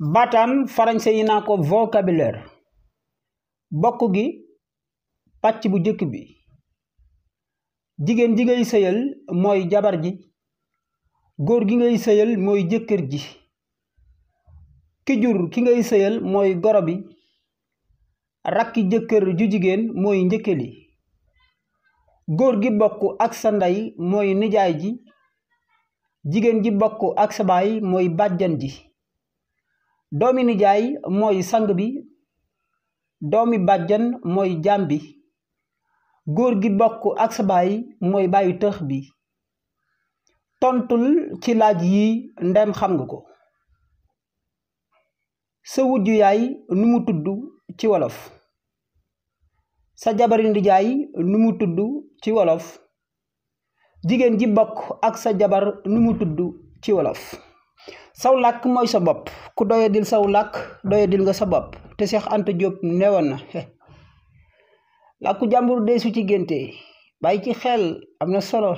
baataan français yi naa ko vocabulaire bokk gi pàcc bu jëkk bi jigéen ji ngay sëyal mooy jabar ji góor gi ngay sëyal mooy jëkkër ji ki jur ki ngay sëyal mooy goro bi rakki jëkkër ju jigéen mooy njëkkëli góor gi bokk ak sa ndey mooy nijaay ji jigéen ji bokk ak sa baay mooy bàjjan ji doomi nijaay mooy sang bi doomi bàjjan mooy jaam bi góor gi bokk ak sa baay mooy baayu tëx bi tontul ci laaj yi ndem xam nga ko sa wujju yaay nu mu tudd ci wolof sa jabari ndijaay nu mu tudd ci wolof jigéen ji bokk ak sa jabar nu mu tudd ci wolof saw làkk mooy sa bopp ku doyadil saw làkk doyadil nga sa bopp te Cheikh Anta Diop newoon na làkku jàmbur deesu ci génte bàyyi ci xel am na solo